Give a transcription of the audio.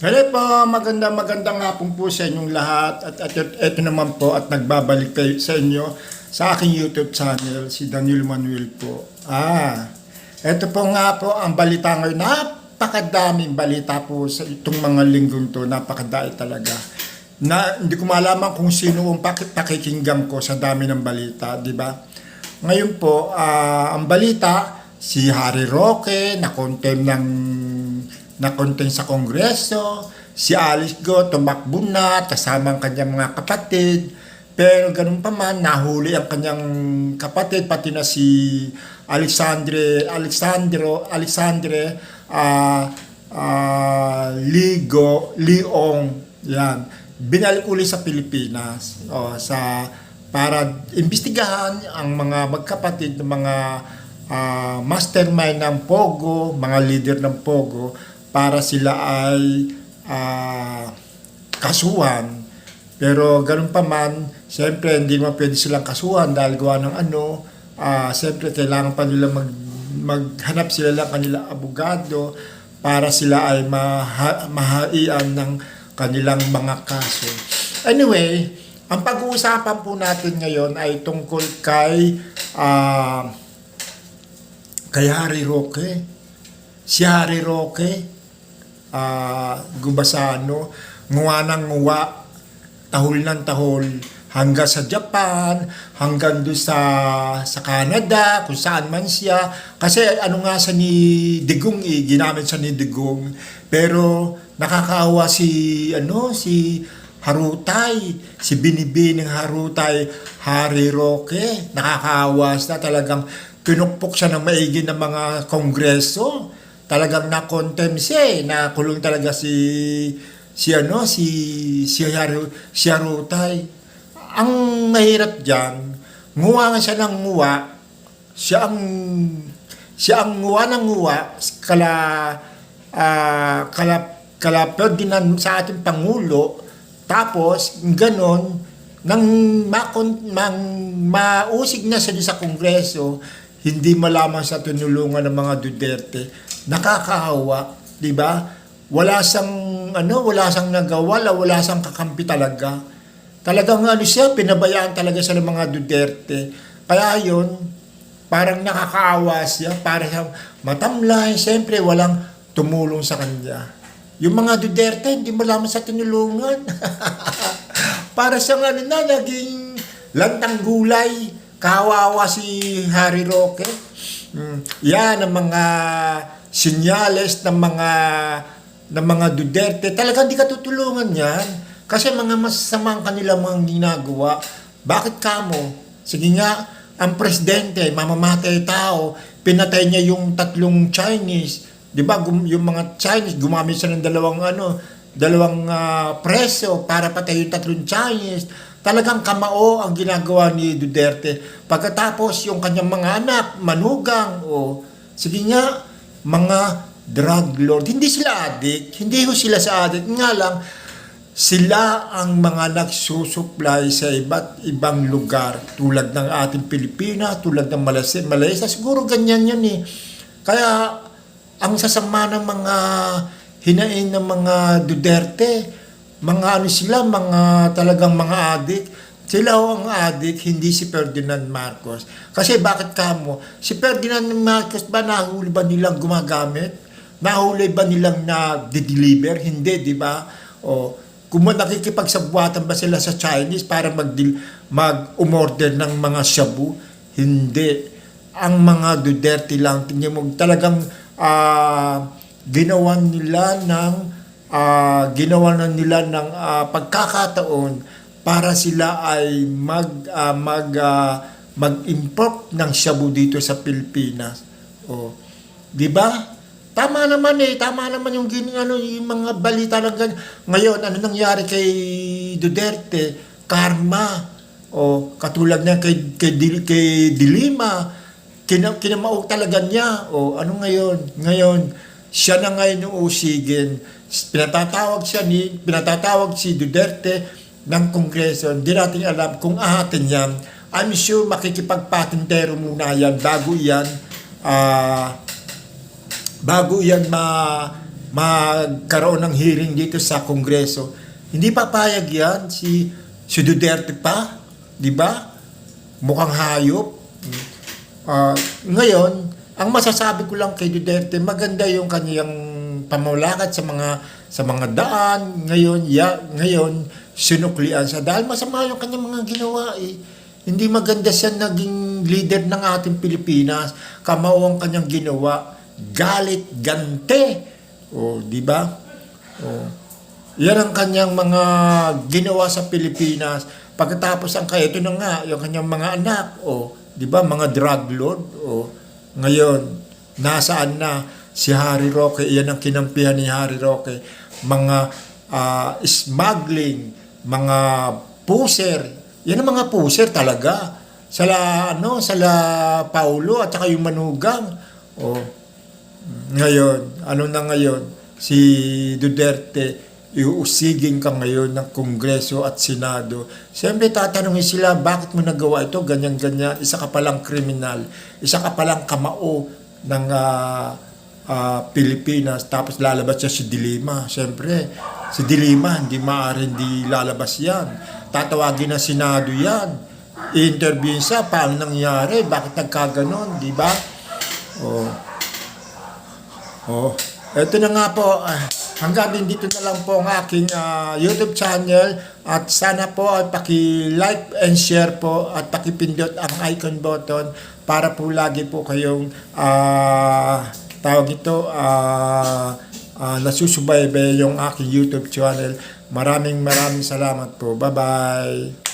Hello po, magandang hapon po sa inyong lahat at ito naman po at nagbabalik kayo sa inyo sa aking YouTube channel, si Daniel Manuel po. Ito po nga po ang balita ngayon. Napakadaming balita po sa itong mga linggong to, napakadami talaga. Na hindi ko malaman kung sino ang pakikinggan ko sa dami ng balita, di ba? Ngayon po, ang balita, si Harry Roque na-contempt sa Kongreso, si Alice Go tumakbo na kasama ang kanyang mga kapatid, pero ganun pa man nahuli ang kanyang kapatid pati na si Alexandre Leong, yan, binalik uli sa Pilipinas para imbestigahan ang mga magkapatid ng mga mastermind ng Pogo, mga leader ng Pogo, para sila ay kasuhan. Pero ganun pa man, siyempre hindi naman pwede silang kasuhan dahil gawa ng siyempre kailangan pa nila maghanap sila ng kanilang abogado para sila ay mahaian ng kanilang mga kaso. Anyway, ang pag-uusapan po natin ngayon ay tungkol kay Harry Roque. Si Harry Roque, Gubasano, nguwa ng nguwa, tahol ng tahol, hanggang sa Japan, hanggang doon sa Canada, kung saan man siya. Kasi nga sa ni Digong, ginamit sa ni Digong. Pero nakakaawa si Harutay, si Binibining Harutay, Harry Roque, nakakaawa siya talagang. Pinukpok siya ng maigi ng mga kongreso. Talagang na-contempt siya, nakulong talaga si Harutay. Ang mahirap diyan, nguwa nga siya ng nguwa. Siya ang nguwa ng nguwa kala Ferdinand sa ating Pangulo. Tapos ganon nang mausig na siya sa Kongreso, hindi malaman sa tinulungan ng mga Duterte. Nakakaawa, 'di ba? Wala siyang nagawa, wala siyang kakampi talaga. Talagang siya, pinabayaan talaga siya ng mga Duterte. Kaya 'yun, parang nakakaawa siya, para siyang matamlay, siyempre walang tumulong sa kanya. Yung mga Duterte, hindi malaman sa tinulungan. Para siyang naging lantang gulay. Kawawa si Harry Roque. Yan ang mga sinyales ng mga Duterte. Talagang di ka tutulungan yan. Kasi mga masasamang kanila mga ginagawa. Bakit kamo? Sige nga, ang presidente, mamamatay tao, pinatay niya yung 3 Chinese. Di ba, yung mga Chinese, gumamit siya ng dalawang preso para patay yung 3 Chinese. Talagang kamao ang ginagawa ni Duterte. Pagkatapos yung kanyang mga anak, manugang, sige nga, mga drug lord. Hindi sila addict. Hindi ho sila sa addict. Nga lang, sila ang mga nagsusupply sa iba't ibang lugar. Tulad ng ating Pilipinas, tulad ng Malaysia. Siguro ganyan yan eh. Kaya, ang sasama ng mga hinain ng mga Duterte, mga talagang mga adik. Sila ang adik, hindi si Ferdinand Marcos. Kasi bakit kamo? Si Ferdinand Marcos ba nahuli ba nilang gumagamit? Nahuli ba nilang na-deliver? Hindi, di ba? Kung nakikipagsabuatan ba sila sa Chinese para mag-umorder ng mga shabu? Hindi. Ang mga Duterte lang, tingnan mo, talagang ginawa na nila ng pagkakataon para sila ay mag-import ng shabu dito sa Pilipinas. Di ba? Tama naman yung mga balita ng ganyan. Ngayon, ano nangyari kay Duterte? Karma. Katulad na kay Dilima. Kinamaog talaga niya. Ano ngayon? Ngayon, siya na ngayon yung usigin. Pinatatawag si Duterte ng Kongreso. Hindi natin alam kung ahatin yan. I'm sure makikipagpatintero muna yan bago yan magkaroon ng hearing dito sa Kongreso. Hindi papayag yan si Duterte pa, di ba? Mukhang hayop. Ngayon, ang masasabi ko lang kay Duterte, maganda yung kanyang pamulakad sa mga daan. Ngayon sinuklian siya dahil masama yung kanyang mga ginawa eh. Hindi maganda siya naging leader ng ating Pilipinas. Kamao ang kanyang ginawa. Galit, gante. Di ba? Yan ang kanyang mga ginawa sa Pilipinas. Pagkatapos ito na nga, yung kanyang mga anak, di ba, mga drug lord, ngayon, nasaan na si Harry Roque, yan ang kinampihan ni Harry Roque, mga smuggling, mga puser, yan ang mga puser talaga, sala Paulo at saka yung manugang, ngayon, si Duterte, iuusigin ka ngayon ng Kongreso at Senado. Siyempre tatanungin sila, bakit mo nagawa ito, ganyan-ganyan, isa ka palang kriminal, isa ka palang kamao ng Pilipinas, tapos lalabas siya si Dilima. Siyempre, si Dilima, hindi lalabas yan. Tatawagin ng Senado yan. I-interview siya, paano nangyari, bakit nagkaganon, di ba? Ito na nga po, hanggang din dito na lang po ang aking YouTube channel at sana po ay paki-like and share po at paki-pindot ang icon button para po lagi po kayong nasusubaybay yung aking YouTube channel. Maraming salamat po. Bye-bye!